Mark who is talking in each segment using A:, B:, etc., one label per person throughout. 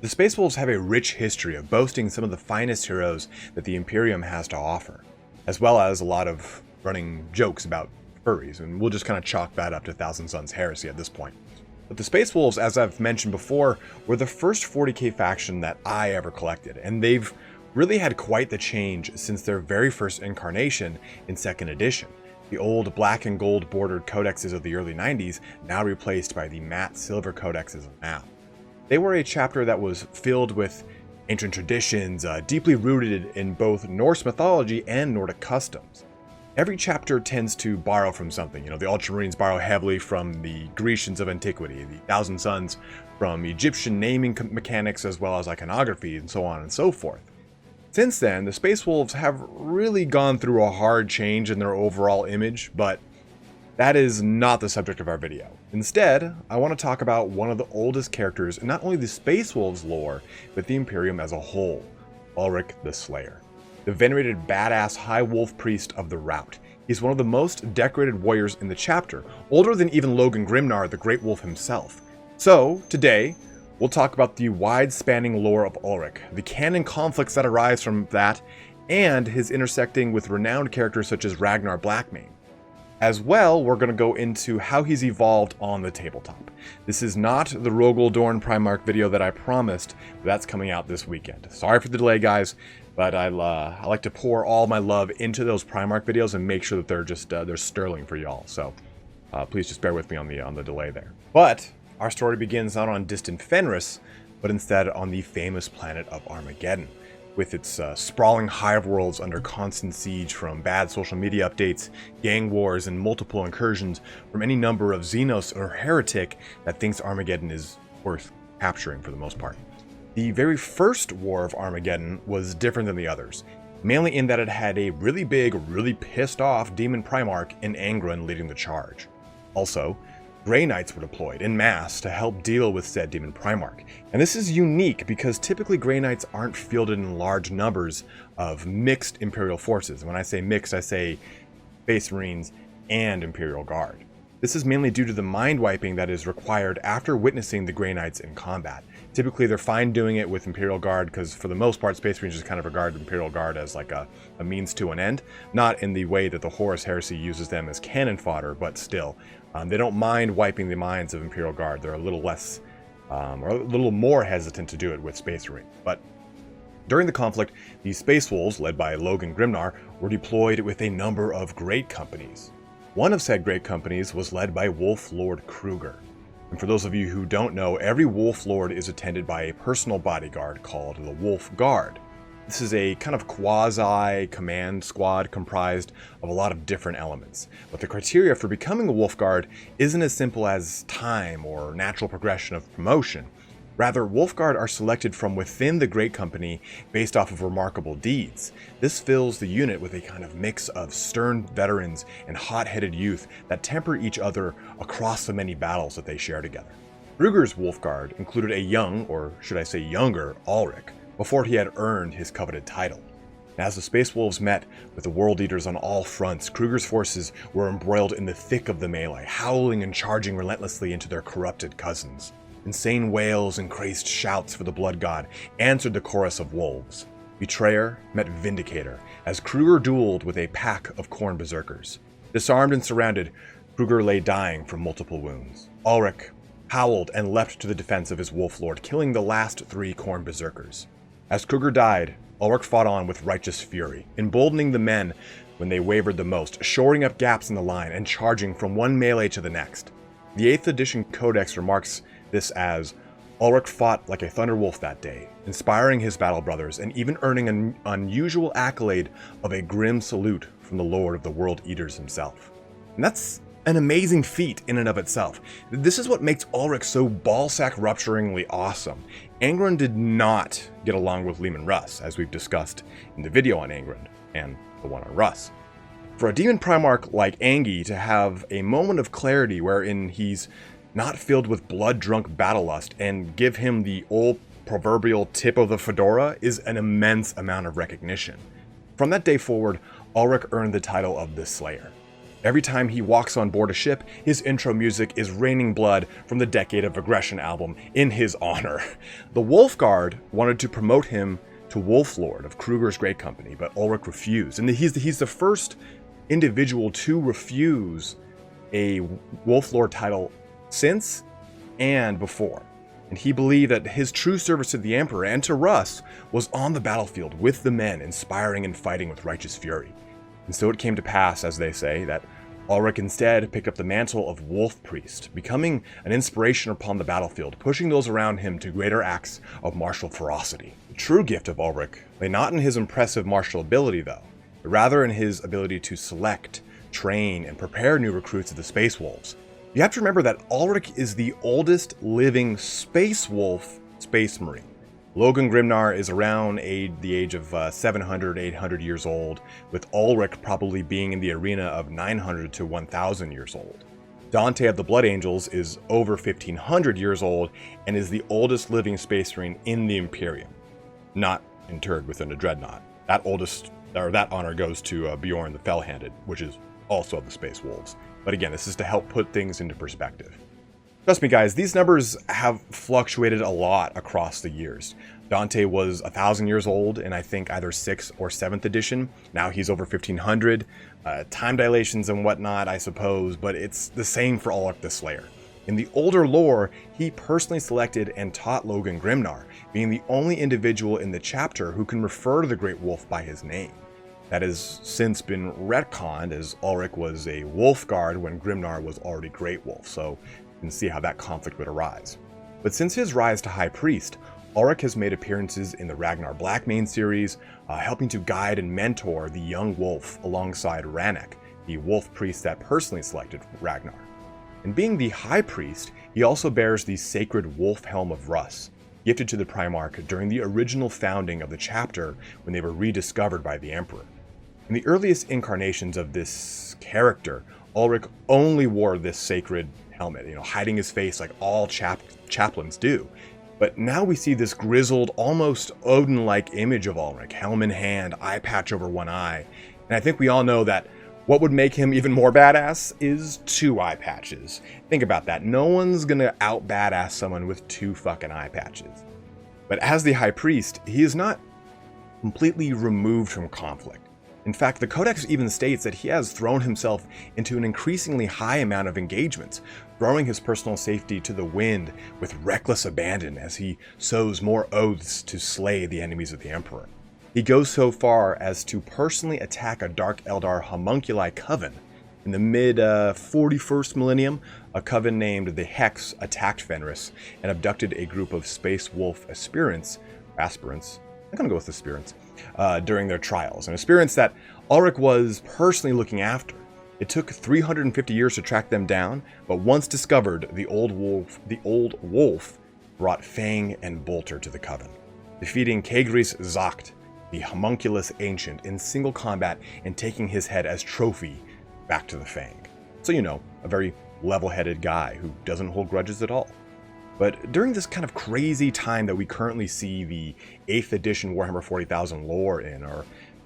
A: The Space Wolves have a rich history of boasting some of the finest heroes that the Imperium has to offer, as well as a lot of running jokes about furries, and we'll just kind of chalk that up to Thousand Sons heresy at this point. But the Space Wolves, as I've mentioned before, were the first 40k faction that I ever collected, and they've really had quite the change since their very first incarnation in 2nd edition. The old black and gold bordered codexes of the early 90s now replaced by the matte silver codexes of now. They were a chapter that was filled with ancient traditions, deeply rooted in both Norse mythology and Nordic customs. Every chapter tends to borrow from something. The Ultramarines borrow heavily from the Grecians of antiquity, the Thousand Sons from Egyptian naming mechanics as well as iconography, and so on and so forth. Since then, the Space Wolves have really gone through a hard change in their overall image, but that is not the subject of our video. Instead, I want to talk about one of the oldest characters in not only the Space Wolves lore, but the Imperium as a whole, Ulrik the Slayer, the venerated badass High Wolf Priest of the Rout. He's one of the most decorated warriors in the chapter, older than even Logan Grimnar, the Great Wolf himself. So, today, we'll talk about the wide-spanning lore of Ulrik, the canon conflicts that arise from that, and his intersecting with renowned characters such as Ragnar Blackmane. As well, we're going to go into how he's evolved on the tabletop. This is not the Rogel Dorn Primarch video that I promised, but that's coming out this weekend. Sorry for the delay, guys, but I like to pour all my love into those Primarch videos and make sure that they're sterling for y'all. So please just bear with me on the delay there. But our story begins not on distant Fenris, but instead on the famous planet of Armageddon, with its sprawling hive worlds under constant siege from bad social media updates, gang wars, and multiple incursions from any number of Xenos or heretic that thinks Armageddon is worth capturing for the most part. The very first War of Armageddon was different than the others, mainly in that it had a really big, really pissed off demon Primarch in Angron leading the charge. Also, Grey Knights were deployed en masse to help deal with said demon Primarch. And this is unique because typically Grey Knights aren't fielded in large numbers of mixed Imperial forces. When I say mixed, I say Space Marines and Imperial Guard. This is mainly due to the mind wiping that is required after witnessing the Grey Knights in combat. Typically they're fine doing it with Imperial Guard because for the most part Space Marines just kind of regard Imperial Guard as like a means to an end. Not in the way that the Horus Heresy uses them as cannon fodder, but still. They don't mind wiping the minds of Imperial Guard. They're a little less, or a little more hesitant to do it with Space Marine. But during the conflict, the Space Wolves, led by Logan Grimnar, were deployed with a number of great companies. One of said great companies was led by Wolf Lord Kruger. And for those of you who don't know, every Wolf Lord is attended by a personal bodyguard called the Wolf Guard. This is a kind of quasi-command squad comprised of a lot of different elements. But the criteria for becoming a Wolf Guard isn't as simple as time or natural progression of promotion. Rather, Wolf Guard are selected from within the Great Company based off of remarkable deeds. This fills the unit with a kind of mix of stern veterans and hot-headed youth that temper each other across the many battles that they share together. Kruger's Wolf Guard included a young, or should I say younger, Ulrik, before he had earned his coveted title. As the Space Wolves met with the World Eaters on all fronts, Kruger's forces were embroiled in the thick of the melee, howling and charging relentlessly into their corrupted cousins. Insane wails and crazed shouts for the Blood God answered the chorus of wolves. Betrayer met Vindicator, as Kruger dueled with a pack of Khorne berserkers. Disarmed and surrounded, Kruger lay dying from multiple wounds. Ulrik howled and leapt to the defense of his Wolf Lord, killing the last 3 Khorne berserkers. As Kruger died, Ulrik fought on with righteous fury, emboldening the men when they wavered the most, shoring up gaps in the line and charging from one melee to the next. The 8th edition codex remarks this as, Ulrik fought like a thunderwolf that day, inspiring his battle brothers and even earning an unusual accolade of a grim salute from the Lord of the World Eaters himself. And that's an amazing feat in and of itself. This is what makes Ulrik so ballsack-rupturingly awesome. Angron did not get along with Leman Russ, as we've discussed in the video on Angron, and the one on Russ. For a demon Primarch like Angie to have a moment of clarity wherein he's not filled with blood-drunk battle lust and give him the old proverbial tip of the fedora is an immense amount of recognition. From that day forward, Ulrik earned the title of the Slayer. Every time he walks on board a ship, his intro music is Raining Blood from the Decade of Aggression album in his honor. The Wolf Guard wanted to promote him to Wolf Lord of Kruger's Great Company, but Ulrik refused. And he's the first individual to refuse a Wolf Lord title since and before. And he believed that his true service to the Emperor and to Russ was on the battlefield with the men, inspiring and fighting with righteous fury. And so it came to pass, as they say, that Ulrik instead picked up the mantle of Wolf Priest, becoming an inspiration upon the battlefield, pushing those around him to greater acts of martial ferocity. The true gift of Ulrik lay not in his impressive martial ability, though, but rather in his ability to select, train, and prepare new recruits of the Space Wolves. You have to remember that Ulrik is the oldest living Space Wolf Space Marine. Logan Grimnar is around the age of 700, 800 years old, with Ulrik probably being in the arena of 900 to 1000 years old. Dante of the Blood Angels is over 1500 years old and is the oldest living Space Marine in the Imperium, not interred within a dreadnought. That honor goes to Bjorn the Fell-Handed, which is also of the Space Wolves. But again, this is to help put things into perspective. Trust me guys, these numbers have fluctuated a lot across the years. Dante was 1,000 years old in I think either 6th or 7th edition. Now he's over 1,500. Time dilations and whatnot, I suppose, but it's the same for Ulrik the Slayer. In the older lore, he personally selected and taught Logan Grimnar, being the only individual in the chapter who can refer to the Great Wolf by his name. That has since been retconned, as Ulrik was a Wolf Guard when Grimnar was already Great Wolf, so you can see how that conflict would arise. But since his rise to High Priest, Ulrik has made appearances in the Ragnar Blackmane series, helping to guide and mentor the young wolf alongside Rannek, the wolf priest that personally selected Ragnar. And being the High Priest, he also bears the sacred wolf helm of Russ, gifted to the Primarch during the original founding of the chapter when they were rediscovered by the Emperor. In the earliest incarnations of this character, Ulrik only wore this sacred helmet, hiding his face like all chaplains do. But now we see this grizzled, almost Odin-like image of Ulrik, helm in hand, eye patch over one eye. And I think we all know that what would make him even more badass is 2 eye patches. Think about that. No one's gonna out-badass someone with 2 fucking eye patches. But as the High Priest, he is not completely removed from conflict. In fact, the Codex even states that he has thrown himself into an increasingly high amount of engagements, throwing his personal safety to the wind with reckless abandon as he sows more oaths to slay the enemies of the Emperor. He goes so far as to personally attack a Dark Eldar homunculi coven. In the mid-41st millennium, a coven named the Hex attacked Fenris and abducted a group of Space Wolf aspirants, I'm gonna go with aspirants, during their trials, and aspirants that Ulrik was personally looking after. It took 350 years to track them down, but once discovered, the old wolf brought Fang and Bolter to the coven, defeating Kagris Zacht, the homunculus ancient, in single combat and taking his head as trophy back to the Fang. So a very level-headed guy who doesn't hold grudges at all. But during this kind of crazy time that we currently see the 8th edition Warhammer 40,000 lore in,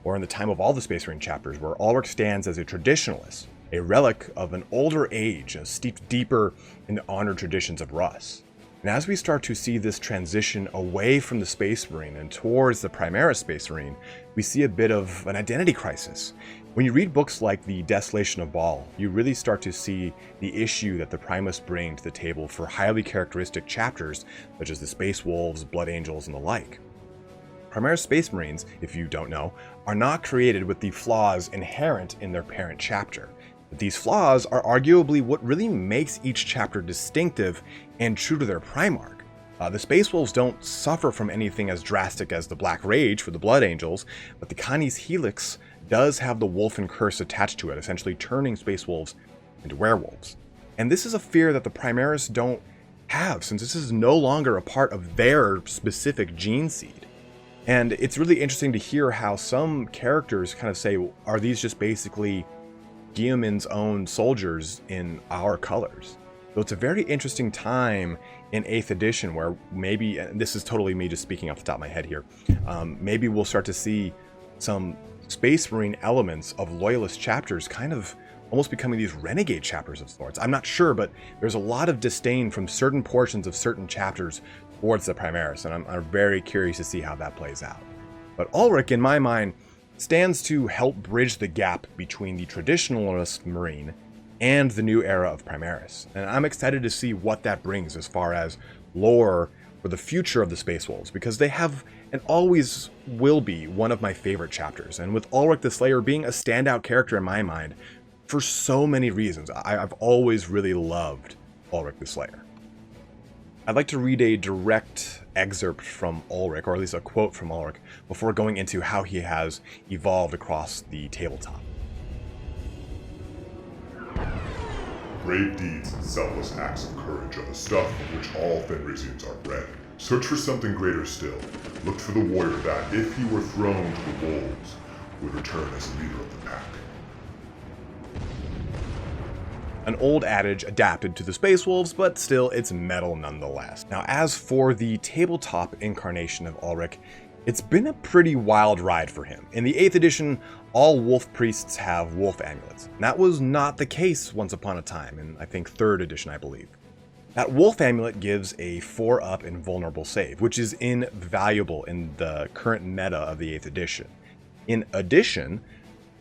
A: or in the time of all the Space Marine chapters, where Ulrik stands as a traditionalist, a relic of an older age, steeped deeper in the honored traditions of Russ. And as we start to see this transition away from the Space Marine and towards the Primaris Space Marine, we see a bit of an identity crisis. When you read books like The Desolation of Baal, you really start to see the issue that the Primus bring to the table for highly characteristic chapters such as the Space Wolves, Blood Angels, and the like. Primaris Space Marines, if you don't know, are not created with the flaws inherent in their parent chapter. But these flaws are arguably what really makes each chapter distinctive and true to their Primarch. The Space Wolves don't suffer from anything as drastic as the Black Rage for the Blood Angels, but the Canis Helix does have the Wolfen Curse attached to it, essentially turning Space Wolves into werewolves. And this is a fear that the Primaris don't have, since this is no longer a part of their specific gene seed. And it's really interesting to hear how some characters kind of say, are these just basically Guilliman's own soldiers in our colors? So it's a very interesting time in 8th edition where maybe, and this is totally me just speaking off the top of my head here, maybe we'll start to see some Space Marine elements of Loyalist chapters kind of almost becoming these renegade chapters of sorts. I'm not sure, but there's a lot of disdain from certain portions of certain chapters towards the Primaris, and I'm very curious to see how that plays out. But Ulrik, in my mind, stands to help bridge the gap between the traditionalist Marine and the new era of Primaris, and I'm excited to see what that brings as far as lore for the future of the Space Wolves, because they have and always will be one of my favorite chapters, and with Ulrik the Slayer being a standout character in my mind for so many reasons. I've always really loved Ulrik the Slayer. I'd like to read a direct excerpt from Ulrik, or at least a quote from Ulrik, before going into how he has evolved across the tabletop.
B: Brave deeds and selfless acts of courage are the stuff of which all Fenrisians are bred. Search for something greater still. Look for the warrior that, if he were thrown to the wolves, would return as leader of the pack.
A: An old adage adapted to the Space Wolves, but still it's metal nonetheless. Now, as for the tabletop incarnation of Ulrik, it's been a pretty wild ride for him. In the 8th edition, all wolf priests have wolf amulets. And that was not the case once upon a time, in I think 3rd edition, I believe. That wolf amulet gives a 4-up invulnerable save, which is invaluable in the current meta of the 8th edition. In addition,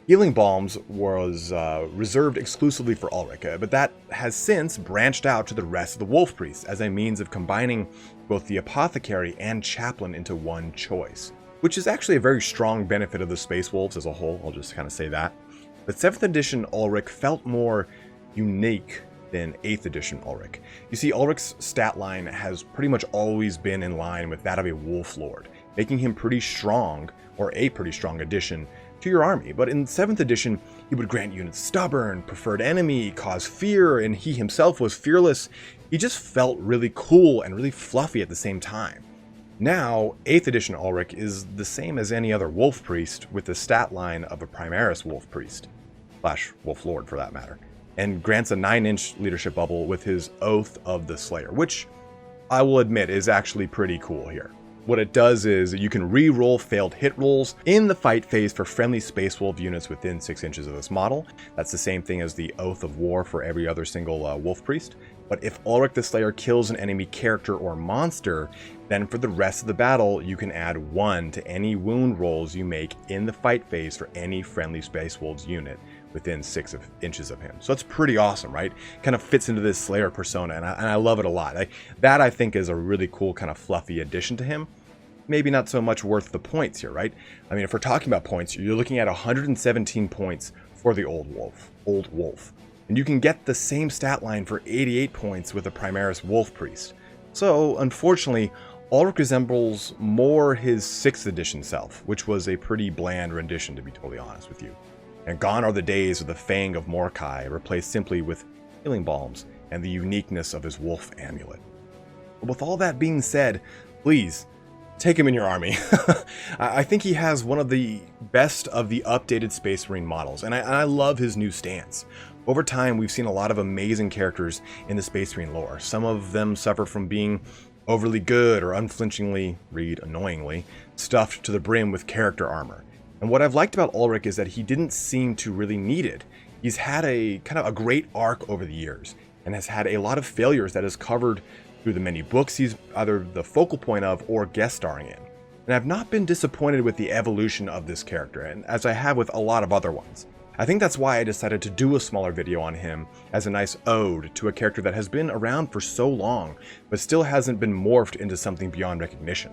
A: Healing Balms was reserved exclusively for Ulrik, but that has since branched out to the rest of the Wolf Priests as a means of combining both the Apothecary and Chaplain into one choice, which is actually a very strong benefit of the Space Wolves as a whole, I'll just kind of say that. But 7th edition Ulrik felt more unique than 8th edition Ulrik. You see, Ulrik's stat line has pretty much always been in line with that of a Wolf Lord, making him pretty strong, or a pretty strong addition to your army. But in 7th edition, he would grant units stubborn, preferred enemy, cause fear, and he himself was fearless. He just felt really cool and really fluffy at the same time. Now, 8th edition Ulrik is the same as any other Wolf Priest with the stat line of a Primaris Wolf Priest, / Wolf Lord for that matter, and grants a 9-inch leadership bubble with his Oath of the Slayer, which I will admit is actually pretty cool here. What it does is you can re-roll failed hit rolls in the fight phase for friendly Space Wolf units within 6 inches of this model. That's the same thing as the Oath of War for every other single Wolf Priest. But if Ulrik the Slayer kills an enemy character or monster, then for the rest of the battle, you can add 1 to any wound rolls you make in the fight phase for any friendly Space Wolves unit within 6 inches of him. So that's pretty awesome, right? Kind of fits into this Slayer persona, and I love it a lot. That I think is a really cool kind of fluffy addition to him. Maybe not so much worth the points here, right? I mean, if we're talking about points, you're looking at 117 points for the Old Wolf. And you can get the same stat line for 88 points with a Primaris Wolf Priest. So, unfortunately, Ulrik resembles more his 6th edition self, which was a pretty bland rendition, to be totally honest with you. And gone are the days of the Fang of Morkai, replaced simply with Healing Balms and the uniqueness of his Wolf Amulet. But with all that being said, please, take him in your army. I think he has one of the best of the updated Space Marine models, and I love his new stance. Over time, we've seen a lot of amazing characters in the Space Marine lore. Some of them suffer from being overly good or unflinchingly, read annoyingly, stuffed to the brim with character armor. And what I've liked about Ulrik is that he didn't seem to really need it. He's had a kind of a great arc over the years, and has had a lot of failures that is covered through the many books he's either the focal point of or guest starring in. And I've not been disappointed with the evolution of this character, and as I have with a lot of other ones. I think that's why I decided to do a smaller video on him as a nice ode to a character that has been around for so long, but still hasn't been morphed into something beyond recognition.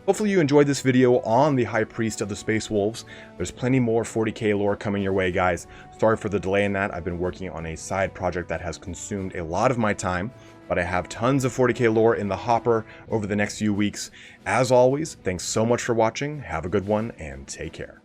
A: Hopefully you enjoyed this video on the High Priest of the Space Wolves. There's plenty more 40k lore coming your way, guys. Sorry for the delay in that. I've been working on a side project that has consumed a lot of my time, but I have tons of 40k lore in the hopper over the next few weeks. As always, thanks so much for watching, have a good one, and take care.